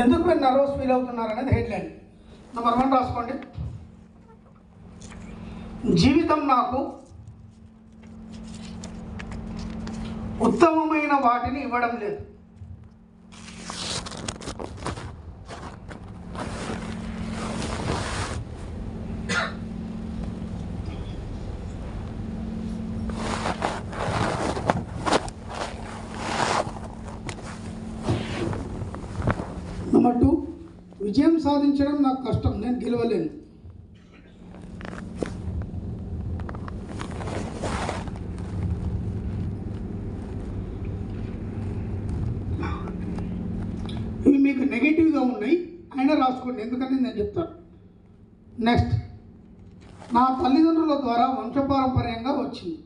ఎందుకు మీరు nervous feel అవుతున్నారు అనేది హెడ్లైన్. నెంబర్ 1 రాసుకోండి. జీవితం నాకు ఉత్తమమైన వాటిని ఇవ్వడం లేదు. నెంబర్ 2, విజయం సాధించడం నాకు కష్టం, నేను గెలవలేను. ఇవి మీకు నెగిటివ్గా ఉన్నాయి, అయినా రాసుకోండి, ఎందుకంటే నేను చెప్తాను. నెక్స్ట్, నా తల్లిదండ్రుల ద్వారా వంశపారంపర్యంగా వచ్చింది.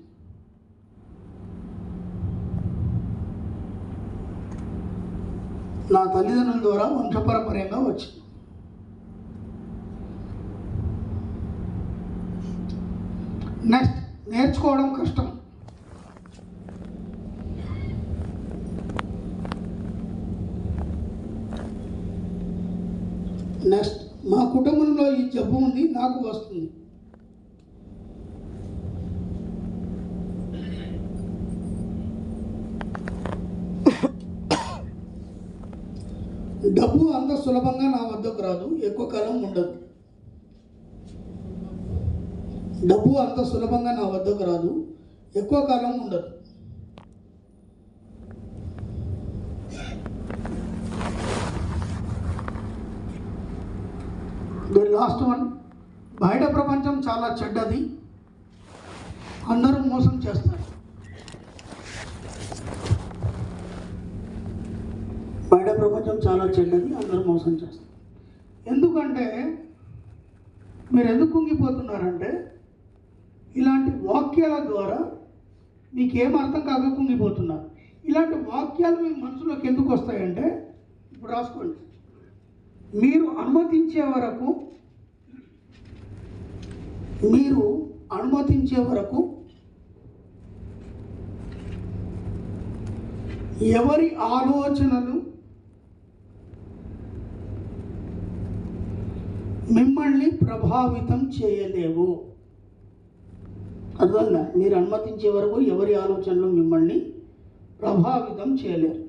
నా తల్లిదండ్రుల ద్వారా వంశపారంపర్యంగా వచ్చింది. నెక్స్ట్, నేర్చుకోవడం కష్టం. నెక్స్ట్, మా కుటుంబంలో ఈ జబ్బు ఉంది, నాకు వస్తుంది. డబ్బు అంత సులభంగా నా వద్దకు రాదు, ఎక్కువ కాలం ఉండదు. డబ్బు అంత సులభంగా నా వద్దకు రాదు, ఎక్కువ కాలం ఉండదు. ది లాస్ట్ వన్, బయట ప్రపంచం చాలా చెడ్డది, అందరూ మోసం చేస్తారు. బయట ప్రపంచం చాలా చెడ్డది, అందరూ మోసం చేస్తారు. ఎందుకంటే మీరు ఎందుకు కుంగిపోతున్నారంటే ఇలాంటి వాక్యాల ద్వారా మీకు ఏం అర్థం కాక కుంగిపోతున్నారు. ఇలాంటి వాక్యాలు మీ మనసులోకి ఎందుకు వస్తాయంటే, ఇప్పుడు రాసుకోండి, మీరు అనుమతించే వరకు ఎవరి ఆలోచనలు మిమ్మల్ని ప్రభావితం చేయలేవు. అర్థంగా, మీరు అనుమతించే వరకు ఎవరి ఆలోచనలు మిమ్మల్ని ప్రభావితం చేయలేరు.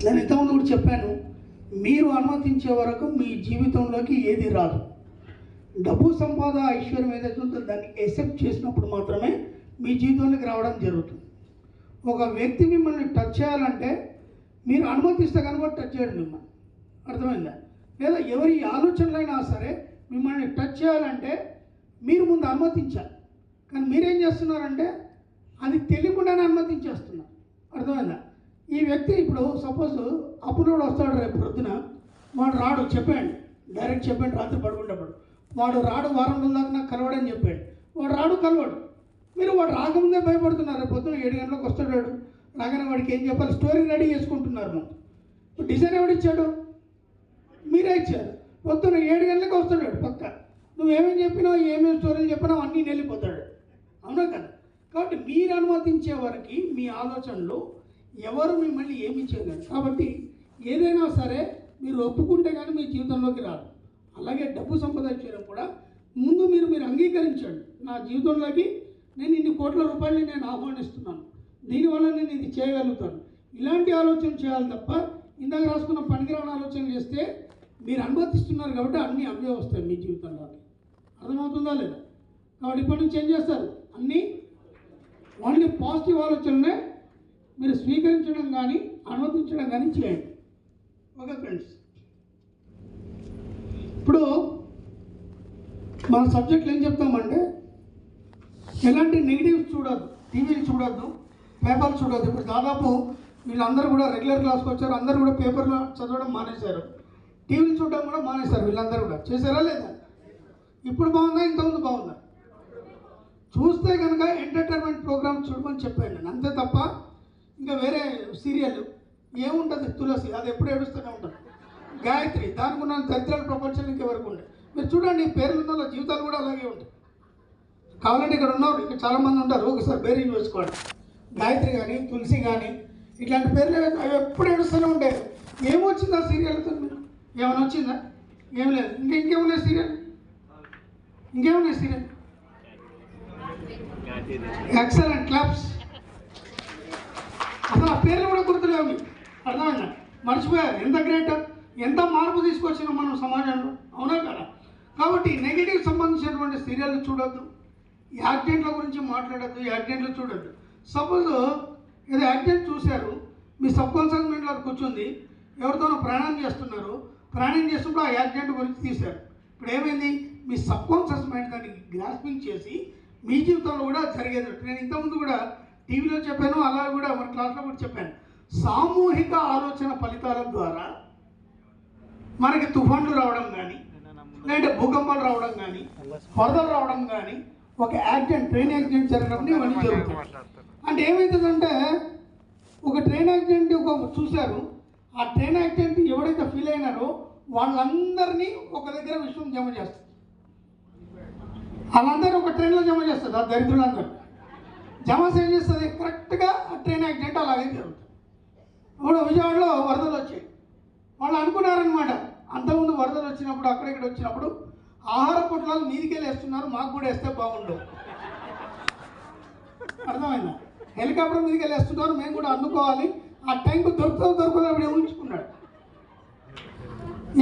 నేను ఇంతకుముందు కూడా చెప్పాను, మీరు అనుమతించే వరకు మీ జీవితంలోకి ఏది రాదు. డబ్బు, సంపాద, ఐశ్వర్యం ఏదైతే ఉందో దాన్ని యాక్సెప్ట్ చేసినప్పుడు మాత్రమే మీ జీవితంలోకి రావడం జరుగుతుంది. ఒక వ్యక్తి మిమ్మల్ని టచ్ చేయాలంటే మీరు అనుమతిస్తే కనుక టచ్ చేయడం మిమ్మల్ని, అర్థమైందా? లేదా ఎవరి ఆలోచనలైనా సరే మిమ్మల్ని టచ్ చేయాలంటే మీరు ముందు అనుమతించాలి. కానీ మీరేం చేస్తున్నారంటే అది తెలియకుండానే అనుమతించేస్తున్నారు, అర్థమైందా? ఈ వ్యక్తి ఇప్పుడు సపోజ్ అప్పులోడు వస్తాడు, రేపు ప్రొద్దున వాడు రాడు, చెప్పండి, డైరెక్ట్ చెప్పండి, రాత్రి పడుకుంటప్పుడు వాడు రాడు, వారం రోజుల దాకా నాకు కలవడని చెప్పాడు, వాడు రాడు, కలవాడు. మీరు వాడు రాకముందే భయపడుతున్నారు, రేపు పొద్దున 7 గంటలకు వస్తాడు, రాగానే వాడికి ఏం చెప్పాలి, స్టోరీ రెడీ చేసుకుంటున్నారు. మనం డిజైన్ ఎవడిచ్చాడు? మీరే ఇచ్చారు. పొద్దున 7 గంటలకు వస్తాడు పక్క, నువ్వేమేమి చెప్పినావు, ఏమేమి స్టోరీలు చెప్పినావు అన్నీ వెళ్ళిపోతాడు, అవునా కదా? కాబట్టి మీరు అనుమతించే వరకు మీ ఆలోచనలు ఎవరు మిమ్మల్ని ఏమి చేయలేరు. కాబట్టి ఏదైనా సరే మీరు ఒప్పుకుంటే కానీ మీ జీవితంలోకి రాదు. అలాగే డబ్బు సంపాదించడం కూడా ముందు మీరు అంగీకరించండి, నా జీవితంలోకి నేను ఇన్ని కోట్ల రూపాయలని నేను ఆహ్వానిస్తున్నాను, దీనివల్ల నేను ఇది చేయగలుగుతాను. ఇలాంటి ఆలోచన చేయాలి తప్ప ఇందాక రాసుకున్న పనికిరాని ఆలోచన చేస్తే మీరు అనుమతిస్తున్నారు కాబట్టి అన్నీ అవే వస్తాయి మీ జీవితంలోకి. అర్థమవుతుందా లేదా? కాబట్టి ఇప్పటి నుంచి ఏం చేస్తారు, అన్నీ ఓన్లీ పాజిటివ్ ఆలోచనలే మీరు స్వీకరించడం కానీ అనుమతించడం కానీ చేయండి. ఓకే ఫ్రెండ్స్, ఇప్పుడు మన సబ్జెక్టులు ఏం చెప్తామంటే ఎలాంటి నెగిటివ్స్ చూడద్దు, టీవీలు చూడొద్దు, పేపర్లు చూడొద్దు. ఇప్పుడు దాదాపు వీళ్ళందరూ కూడా రెగ్యులర్ క్లాస్కి వచ్చారు, అందరూ కూడా పేపర్లో చదవడం మానేశారు, టీవీలు చూడడం కూడా మానేశారు. వీళ్ళందరూ కూడా చేశారా లేదా? ఇప్పుడు బాగుందా, ఇంతకుముందు బాగుందా? చూస్తే కనుక ఎంటర్టైన్మెంట్ ప్రోగ్రామ్ చూడమని చెప్పాను నేను, అంతే తప్ప ఇంకా వేరే సీరియల్ ఏముంటుంది, తులసి అది ఎప్పుడు ఏడుస్తూనే ఉంటుంది, గాయత్రి దానికి ఉన్న దరిద్రాల ప్రపంచం ఇంకెవరకు ఉండే. మీరు చూడండి, పేర్లు ఉన్న వాళ్ళ జీవితాలు కూడా అలాగే ఉంటాయి. కావాలంటే ఇక్కడ ఉన్నారు, ఇంకా చాలామంది ఉంటారు, ఒకసారి బేరీజ్ వేసుకోండి. గాయత్రి కానీ తులసి కానీ ఇట్లాంటి పేర్లు అవి ఎప్పుడు ఏడుస్తూనే ఉంటాయి. ఏమొచ్చిందా సీరియల్తో? ఏమైనా వచ్చిందా? ఏం లేదు. ఇంకేమున్నాయి సీరియల్? ఇంకేమున్నాయి సీరియల్? Excellent clubs. అసలు ఆ పేర్లు కూడా గుర్తులేవు. అర్థమైందా? మర్చిపోయారు. ఎంత గ్రేట్, ఎంత మార్పు తీసుకొచ్చినాం మనం సమాజంలో, అవునా కదా? కాబట్టి నెగిటివ్ సంబంధించినటువంటి సీరియల్ చూడొద్దు, యాక్సిడెంట్ల గురించి మాట్లాడద్దు, యాక్సిడెంట్లు చూడొద్దు. సపోజ్ ఏదో యాక్సిడెంట్ చూశారు, మీ సబ్ కాన్షియస్ మైండ్లో కూర్చుంది, ఎవరితోనో ప్రయాణం చేస్తున్నారు, ప్రయాణం చేస్తున్నప్పుడు ఆ యాక్సిడెంట్ గురించి తీశారు. ఇప్పుడు ఏమైంది? మీ సబ్ కాన్షియస్ మైండ్ దాన్ని గ్రాస్పింగ్ చేసి మీ జీవితంలో కూడా జరిగేది. నేను ఇంతకుముందు కూడా టీవీలో చెప్పాను, అలా కూడా మన క్లాస్లో కూడా చెప్పాను. సామూహిక ఆలోచన ఫలితాల ద్వారా మనకి తుఫాన్లు రావడం కానీ, లేదంటే భూకంపాలు రావడం కానీ, వరదలు రావడం కానీ, ఒక యాక్సిడెంట్, ట్రైన్ యాక్సిడెంట్ జరగడం ఇవన్నీ జరుగుతాయి. అంటే ఏమవుతుందంటే, ఒక ట్రైన్ యాక్సిడెంట్ చూశారు, ఆ ట్రైన్ యాక్సిడెంట్ ఎవరైతే ఫీల్ అయినారో వాళ్ళందరినీ ఒక దగ్గర విషయం జమ చేస్తుంది. వాళ్ళందరూ ఒక ట్రైన్లో జమ చేస్తుంది. ఆ దరిద్రులందరూ జమ ఏం చేస్తుంది, కరెక్ట్గా ఆ ట్రైన్ యాక్సిడెంట్ అలాగే జరుగుతుంది. ఇప్పుడు విజయవాడలో వరదలు వచ్చాయి. వాళ్ళు అనుకున్నారనమాట, అంతకుముందు వరదలు వచ్చినప్పుడు అక్కడిక్కడ వచ్చినప్పుడు ఆహార పొట్లాలు మీదికెళ్ళి వేస్తున్నారు, మాకు కూడా వేస్తే బాగుండు. అర్థమైందా? హెలికాప్టర్ మీదకెళ్ళి వేస్తున్నారు, మేము కూడా అందుకోవాలి, ఆ టైంకు దొరుకుతుందో అప్పుడు ఊహించుకున్నాడు.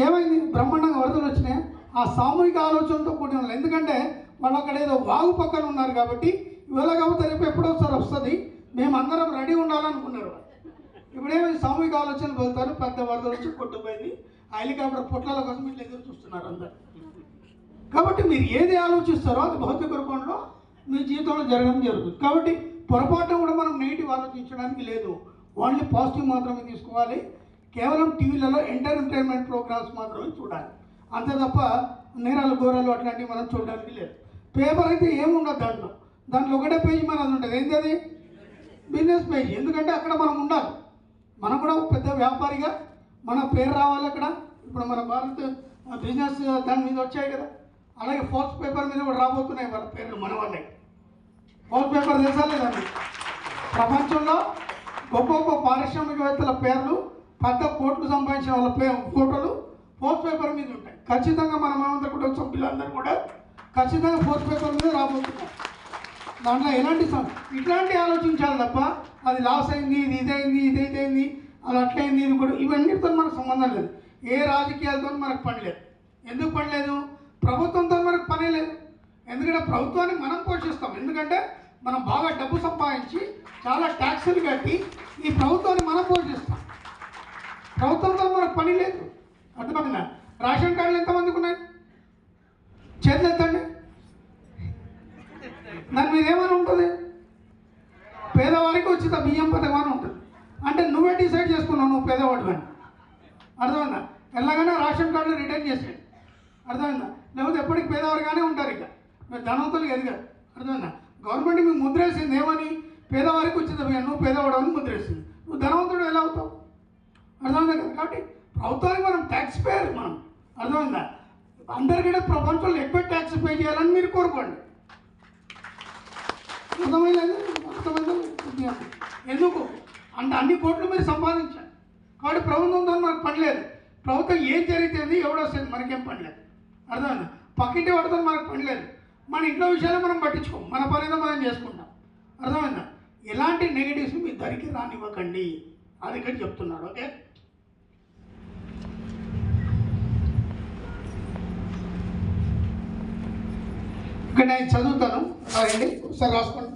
ఏమైంది? బ్రహ్మాండంగా వరదలు వచ్చినాయి. ఆ సామూహిక ఆలోచనతో కూడిన వాళ్ళు, ఎందుకంటే వాళ్ళు అక్కడ ఏదో వాగు పక్కన ఉన్నారు కాబట్టి ఇవాళ కాబట్టి రేపు ఎప్పుడోసారి వస్తుంది, మేము అందరం రెడీ ఉండాలనుకున్నారు. ఇప్పుడేమైంది? సామూహిక ఆలోచనలు వెళ్తారు, పెద్ద వరదలు వచ్చి కొట్టుకుపోయింది, ఆ హెలికాప్టర్ పొట్లాల కోసం ఇట్లా ఎదురు చూస్తున్నారు అందరు. కాబట్టి మీరు ఏది ఆలోచిస్తారో అది భౌతిక రూపంలో మీ జీవితంలో జరగడం జరుగుతుంది. కాబట్టి పొరపాటున కూడా మనం నెగిటివ్ ఆలోచించడానికి లేదు, ఓన్లీ పాజిటివ్ మాత్రమే తీసుకోవాలి. కేవలం టీవీలలో ఎంటర్టైన్మెంట్ ప్రోగ్రామ్స్ మాత్రమే చూడాలి, అంతే తప్ప నేరాలు ఘోరాలు అట్లాంటివి మనం చూడడానికి లేదు. పేపర్ అయితే ఏముండదు, దాంట్లో ఒకటే పేజీ మనది ఉంటుంది. ఏంటి అది? Business page. ఎందుకంటే అక్కడ మనం ఉండాలి, మనం కూడా పెద్ద వ్యాపారిగా మన పేరు రావాలి అక్కడ. ఇప్పుడు మన భారత్ బిజినెస్ దాని మీద వచ్చాయి కదా, అలాగే ఫోర్త్ పేపర్ మీద కూడా రాబోతున్నాయి వాళ్ళ పేర్లు, మన వాళ్ళకి. ఫోర్త్ పేపర్ తెలుసా లేదండి? ప్రపంచంలో గొప్ప గొప్ప పారిశ్రామికవేత్తల పేర్లు, పెద్ద కోట్లు సంపాదించిన వాళ్ళ ఫోటోలు ఫోర్త్ పేపర్ మీద ఉంటాయి. ఖచ్చితంగా మన మనందరూ కుటుంబ సభ్యులందరూ కూడా ఖచ్చితంగా ఫోర్త్ పేపర్ మీద రాబోతున్నాం. దాంట్లో ఇట్లాంటి ఆలోచించాలి తప్ప అది లాస్ అయింది, ఇది ఇదైంది, అది అట్లయింది, ఇది కూడా, ఇవన్నిటితో మనకు సంబంధం లేదు. ఏ రాజకీయాలతో మనకు పని లేదు. ఎందుకు పని లేదు? ప్రభుత్వంతో మనకు పని లేదు. ఎందుకంటే ప్రభుత్వాన్ని మనం పోషిస్తాం. ఎందుకంటే మనం బాగా డబ్బు సంపాదించి చాలా ట్యాక్సులు కట్టి ఈ ప్రభుత్వాన్ని మనం పోషిస్తాం. ప్రభుత్వంతో మనకు పని లేదు. అర్థమైందా? రేషన్ కార్డులు ఎంతమందికి ఉన్నాయి? చేతులు ఎత్తండి. దాని మీద ఏమైనా ఉంటుంది? పేదవారికి ఉచిత బియ్యం పథకం అని ఉంటుంది. అంటే నువ్వే డిసైడ్ చేసుకున్నావు నువ్వు పేదవాడు అని. అర్థమైందా? ఎలాగైనా రేషన్ కార్డులు రిటర్న్ చేసేది. అర్థమైందా? లేకపోతే ఎప్పటికి పేదవారిగానే ఉంటారు. ఇక మీరు ధనవంతులు ఎదిగారు. అర్థమైందా? గవర్నమెంట్ మీకు ముద్రేసింది ఏమని? పేదవారికి ఉచిత బియ్యం, నువ్వు పేదవాడు అని ముద్రేసింది. నువ్వు ధనవంతుడు ఎలా అవుతావు? అర్థమైందా కదా? కాబట్టి ప్రభుత్వానికి మనం ట్యాక్స్ పేరు మనం. అర్థమైందా? అందరికంటే ప్రపంచంలో ఎక్కువ ట్యాక్స్ పే చేయాలని మీరు కోరుకోండి. అర్థమైందా? ఎందుకు అంటే అన్ని కోట్లు మీరు సంపాదించాలి. కాబట్టి ప్రభుత్వంతో మనకు పని లేదు. ప్రభుత్వం ఏం జరిగితే ఎవడొస్తుంది మనకేం పని లేదు. అర్థమైందా? పక్కింటి వాడితో మనకు పని లేదు. మన ఇంట్లో విషయాలు మనం పట్టించుకోం, మన పని ఏదో మనం చేసుకుంటాం. అర్థమైందా? ఎలాంటి నెగిటివ్స్ మీ దరికి రానివ్వకండి, అది ఇక్కడ చెప్తున్నాడు. ఓకే, ఇక్కడ నేను చదువుతాను, రాయండి, ఒకసారి రాసుకోండి.